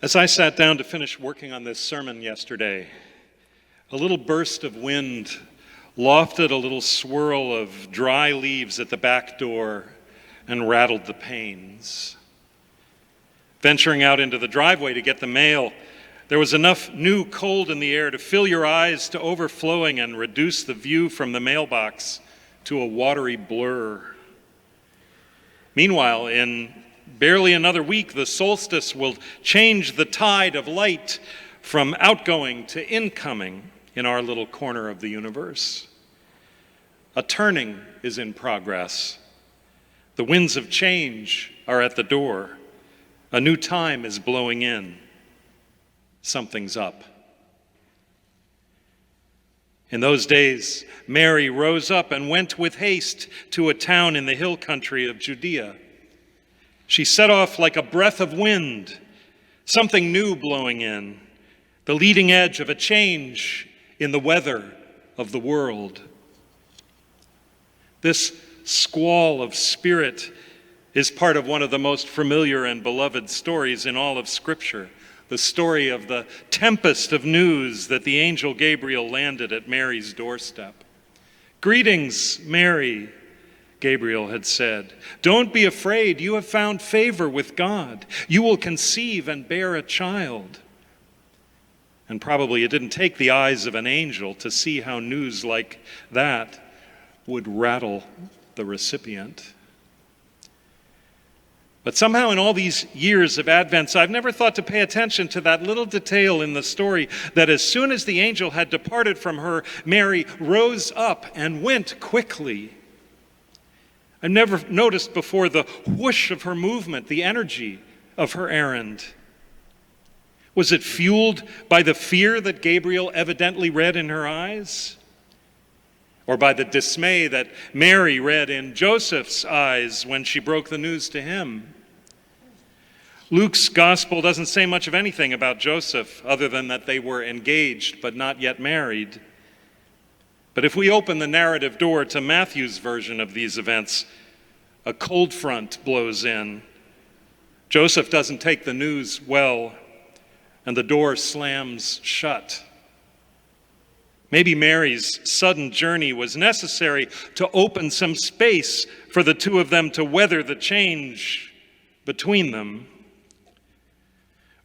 As I sat down to finish working on this sermon yesterday, a little burst of wind lofted a little swirl of dry leaves at the back door and rattled the panes. Venturing out into the driveway to get the mail, there was enough new cold in the air to fill your eyes to overflowing and reduce the view from the mailbox to a watery blur. Meanwhile, in barely another week, the solstice will change the tide of light from outgoing to incoming in our little corner of the universe. A turning is in progress. The winds of change are at the door. A new time is blowing in. Something's up. In those days, Mary rose up and went with haste to a town in the hill country of Judea. She set off like a breath of wind, something new blowing in, the leading edge of a change in the weather of the world. This squall of spirit is part of one of the most familiar and beloved stories in all of Scripture, the story of the tempest of news that the angel Gabriel landed at Mary's doorstep. "Greetings, Mary," Gabriel had said. "Don't be afraid, you have found favor with God. You will conceive and bear a child." And probably it didn't take the eyes of an angel to see how news like that would rattle the recipient. But somehow in all these years of Advent, I've never thought to pay attention to that little detail in the story that as soon as the angel had departed from her, Mary rose up and went quickly. I've never noticed before the whoosh of her movement, the energy of her errand. Was it fueled by the fear that Gabriel evidently read in her eyes? Or by the dismay that Mary read in Joseph's eyes when she broke the news to him? Luke's gospel doesn't say much of anything about Joseph other than that they were engaged but not yet married. But if we open the narrative door to Matthew's version of these events, a cold front blows in. Joseph doesn't take the news well, and the door slams shut. Maybe Mary's sudden journey was necessary to open some space for the two of them to weather the change between them.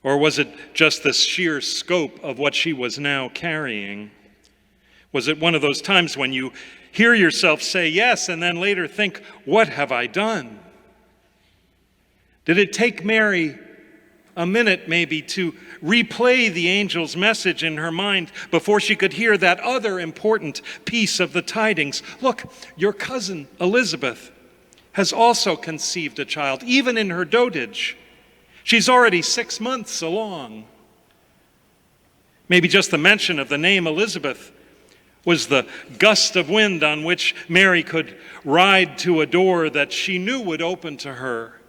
Or was it just the sheer scope of what she was now carrying? Was it one of those times when you hear yourself say yes and then later think, "What have I done?" Did it take Mary a minute maybe to replay the angel's message in her mind before she could hear that other important piece of the tidings? "Look, your cousin Elizabeth has also conceived a child, even in her dotage. She's already 6 months along." Maybe just the mention of the name Elizabeth was the gust of wind on which Mary could ride to a door that she knew would open to her,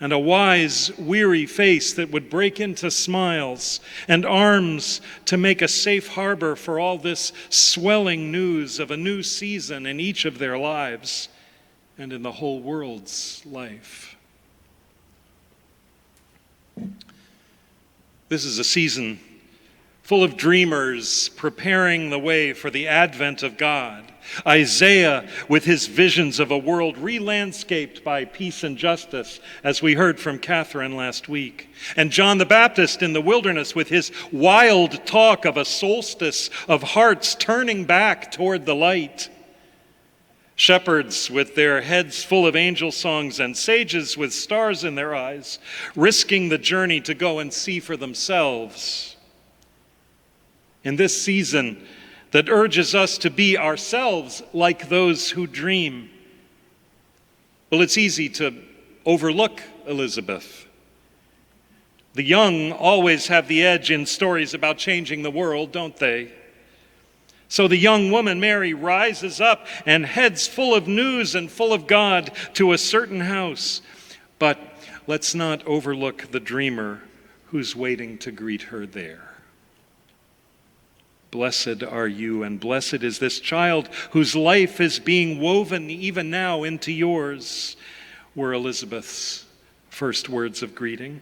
and a wise, weary face that would break into smiles, and arms to make a safe harbor for all this swelling news of a new season in each of their lives and in the whole world's life. This is a season full of dreamers preparing the way for the advent of God. Isaiah with his visions of a world re-landscaped by peace and justice, as we heard from Catherine last week. And John the Baptist in the wilderness with his wild talk of a solstice of hearts turning back toward the light. Shepherds with their heads full of angel songs and sages with stars in their eyes, risking the journey to go and see for themselves. In this season that urges us to be ourselves like those who dream. Well, it's easy to overlook Elizabeth. The young always have the edge in stories about changing the world, don't they? So the young woman, Mary, rises up and heads full of news and full of God to a certain house. But let's not overlook the dreamer who's waiting to greet her there. Blessed are you, and blessed is this child whose life is being woven even now into yours, were Elizabeth's first words of greeting.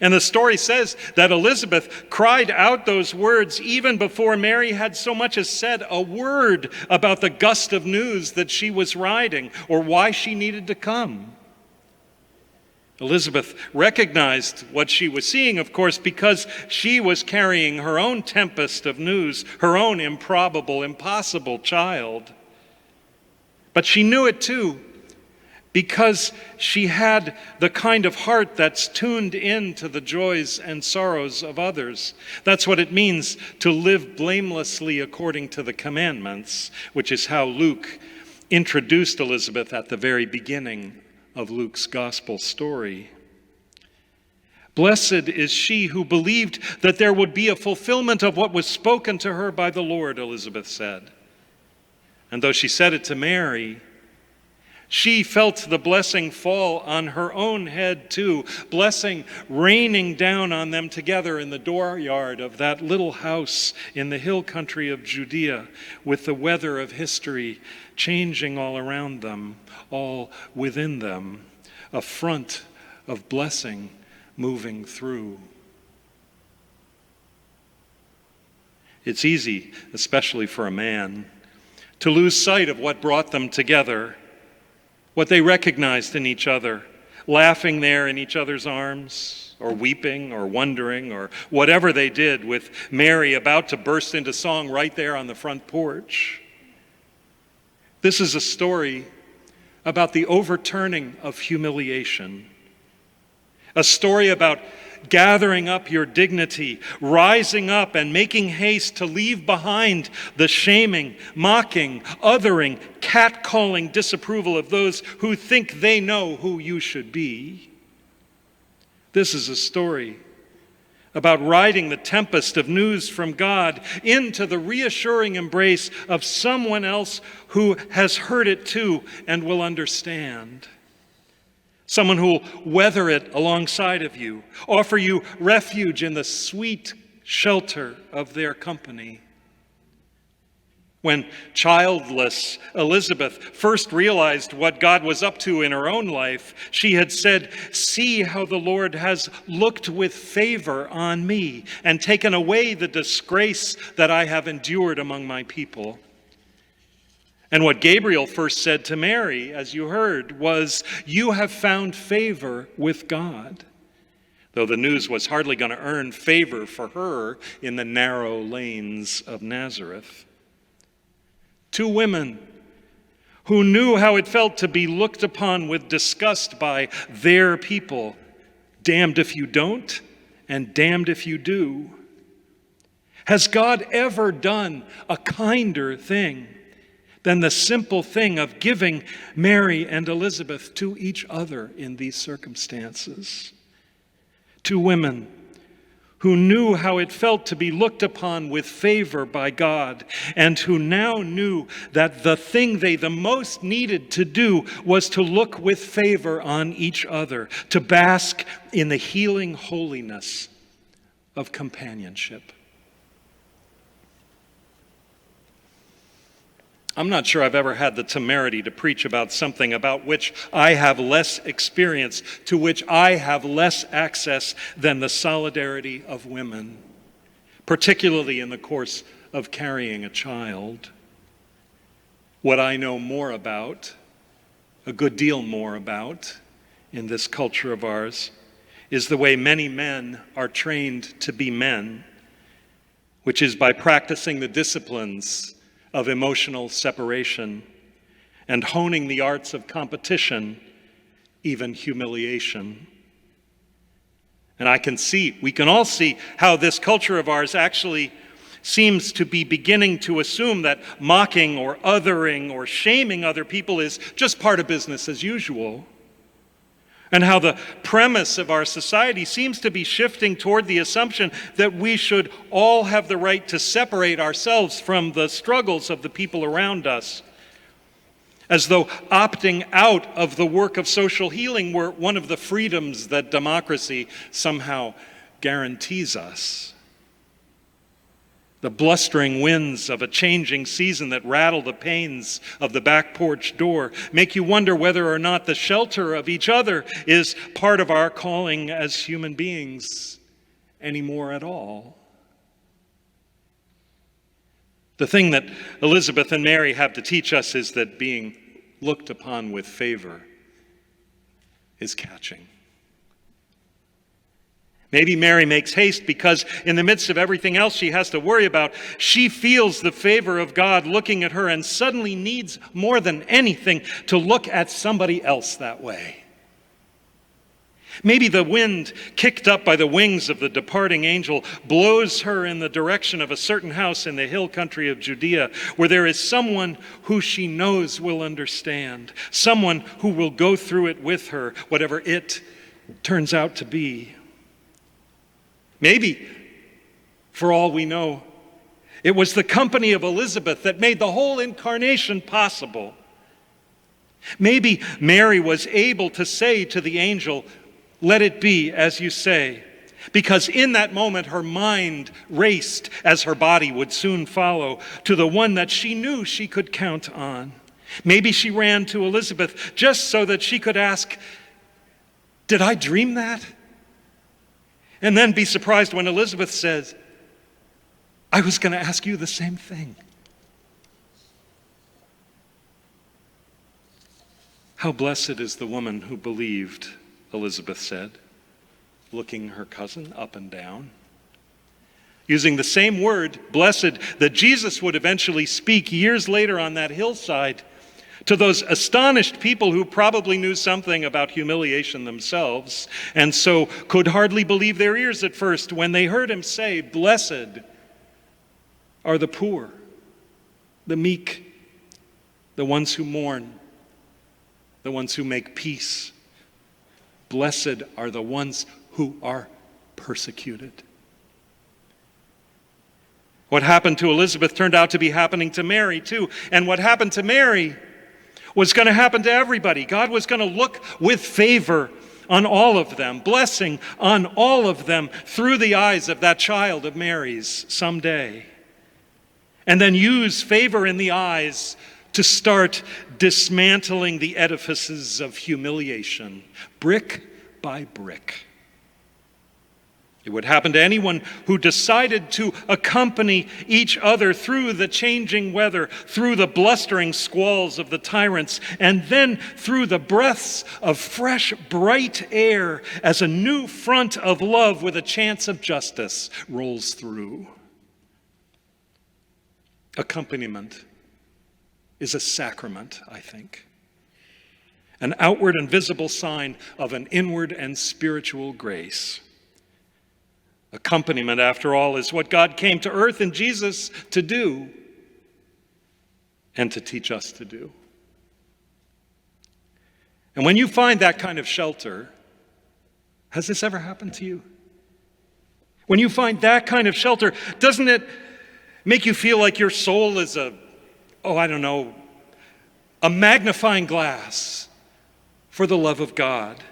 And the story says that Elizabeth cried out those words even before Mary had so much as said a word about the gust of news that she was riding or why she needed to come. Elizabeth recognized what she was seeing, of course, because she was carrying her own tempest of news, her own improbable, impossible child. But she knew it too, because she had the kind of heart that's tuned in to the joys and sorrows of others. That's what it means to live blamelessly according to the commandments, which is how Luke introduced Elizabeth at the very beginning of Luke's gospel story. Blessed is she who believed that there would be a fulfillment of what was spoken to her by the Lord, Elizabeth said. And though she said it to Mary, she felt the blessing fall on her own head too, blessing raining down on them together in the dooryard of that little house in the hill country of Judea, with the weather of history changing all around them, all within them, a front of blessing moving through. It's easy, especially for a man, to lose sight of what brought them together, what they recognized in each other, laughing there in each other's arms, or weeping, or wondering, or whatever they did, with Mary about to burst into song right there on the front porch. This is a story about the overturning of humiliation, a story about gathering up your dignity, rising up and making haste to leave behind the shaming, mocking, othering, catcalling disapproval of those who think they know who you should be. This is a story about riding the tempest of news from God into the reassuring embrace of someone else who has heard it too and will understand. Someone who will weather it alongside of you, offer you refuge in the sweet shelter of their company. When childless Elizabeth first realized what God was up to in her own life, she had said, "See how the Lord has looked with favor on me and taken away the disgrace that I have endured among my people." And what Gabriel first said to Mary, as you heard, was, "You have found favor with God." Though the news was hardly going to earn favor for her in the narrow lanes of Nazareth. Two women who knew how it felt to be looked upon with disgust by their people. Damned if you don't, and damned if you do. Has God ever done a kinder thing than the simple thing of giving Mary and Elizabeth to each other in these circumstances? Two women who knew how it felt to be looked upon with favor by God, and who now knew that the thing they the most needed to do was to look with favor on each other, to bask in the healing holiness of companionship. I'm not sure I've ever had the temerity to preach about something about which I have less experience, to which I have less access than the solidarity of women, particularly in the course of carrying a child. What I know more about, a good deal more about, in this culture of ours, is the way many men are trained to be men, which is by practicing the disciplines of emotional separation and honing the arts of competition, even humiliation. And we can all see how this culture of ours actually seems to be beginning to assume that mocking or othering or shaming other people is just part of business as usual. And how the premise of our society seems to be shifting toward the assumption that we should all have the right to separate ourselves from the struggles of the people around us, as though opting out of the work of social healing were one of the freedoms that democracy somehow guarantees us. The blustering winds of a changing season that rattle the panes of the back porch door make you wonder whether or not the shelter of each other is part of our calling as human beings anymore at all. The thing that Elizabeth and Mary have to teach us is that being looked upon with favor is catching. Maybe Mary makes haste because in the midst of everything else she has to worry about, she feels the favor of God looking at her and suddenly needs more than anything to look at somebody else that way. Maybe the wind, kicked up by the wings of the departing angel, blows her in the direction of a certain house in the hill country of Judea, where there is someone who she knows will understand, someone who will go through it with her, whatever it turns out to be. Maybe, for all we know, it was the company of Elizabeth that made the whole incarnation possible. Maybe Mary was able to say to the angel, "Let it be as you say," because in that moment her mind raced, as her body would soon follow, to the one that she knew she could count on. Maybe she ran to Elizabeth just so that she could ask, "Did I dream that?" And then be surprised when Elizabeth says, "I was going to ask you the same thing." How blessed is the woman who believed, Elizabeth said, looking her cousin up and down. Using the same word, blessed, that Jesus would eventually speak years later on that hillside to those astonished people who probably knew something about humiliation themselves, and so could hardly believe their ears at first when they heard him say, "Blessed are the poor, the meek, the ones who mourn, the ones who make peace. Blessed are the ones who are persecuted." What happened to Elizabeth turned out to be happening to Mary too, and what happened to Mary was going to happen to everybody. God was going to look with favor on all of them, blessing on all of them through the eyes of that child of Mary's someday. And then use favor in the eyes to start dismantling the edifices of humiliation, brick by brick. It would happen to anyone who decided to accompany each other through the changing weather, through the blustering squalls of the tyrants, and then through the breaths of fresh, bright air as a new front of love with a chance of justice rolls through. Accompaniment is a sacrament, I think. An outward and visible sign of an inward and spiritual grace. Accompaniment, after all, is what God came to earth in Jesus to do and to teach us to do. And when you find that kind of shelter, has this ever happened to you? When you find that kind of shelter, doesn't it make you feel like your soul is a magnifying glass for the love of God?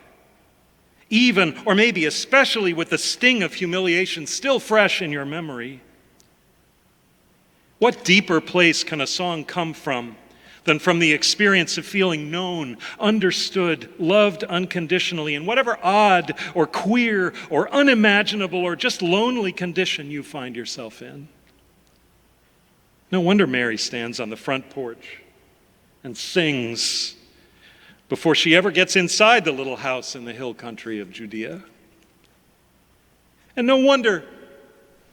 Even, or maybe especially with the sting of humiliation still fresh in your memory. What deeper place can a song come from than from the experience of feeling known, understood, loved unconditionally in whatever odd or queer or unimaginable or just lonely condition you find yourself in? No wonder Mary stands on the front porch and sings before she ever gets inside the little house in the hill country of Judea. And no wonder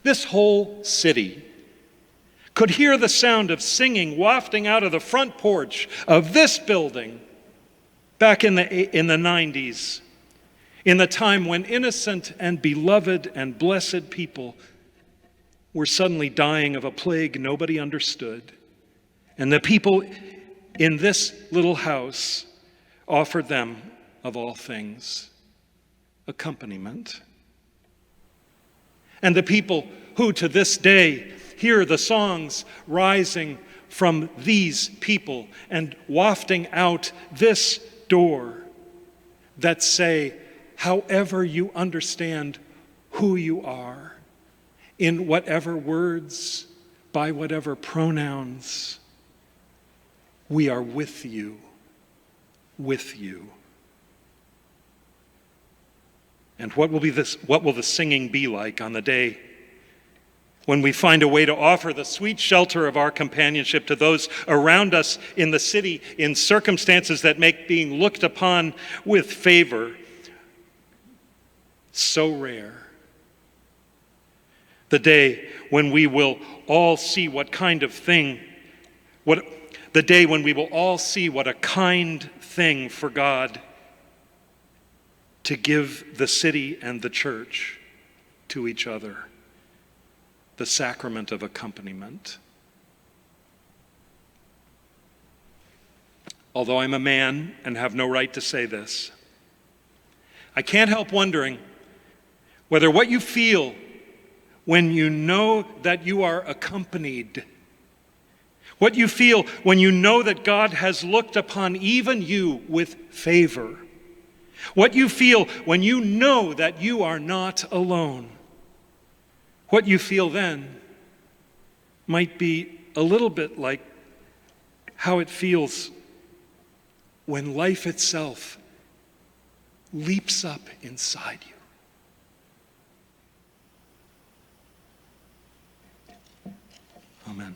this whole city could hear the sound of singing wafting out of the front porch of this building back in the 90s, in the time when innocent and beloved and blessed people were suddenly dying of a plague nobody understood. And the people in this little house offered them, of all things, accompaniment. And the people who to this day hear the songs rising from these people and wafting out this door that say, however you understand who you are, in whatever words by whatever pronouns, we are with you, with you. And what will the singing be like on the day when we find a way to offer the sweet shelter of our companionship to those around us in the city in circumstances that make being looked upon with favor so rare? The day when we will all see what kind of thing, the day when we will all see what a kind thing for God to give the city and the church to each other, the sacrament of accompaniment. Although I'm a man and have no right to say this, I can't help wondering whether what you feel when you know that you are accompanied, what you feel when you know that God has looked upon even you with favor, what you feel when you know that you are not alone, what you feel then might be a little bit like how it feels when life itself leaps up inside you. Amen.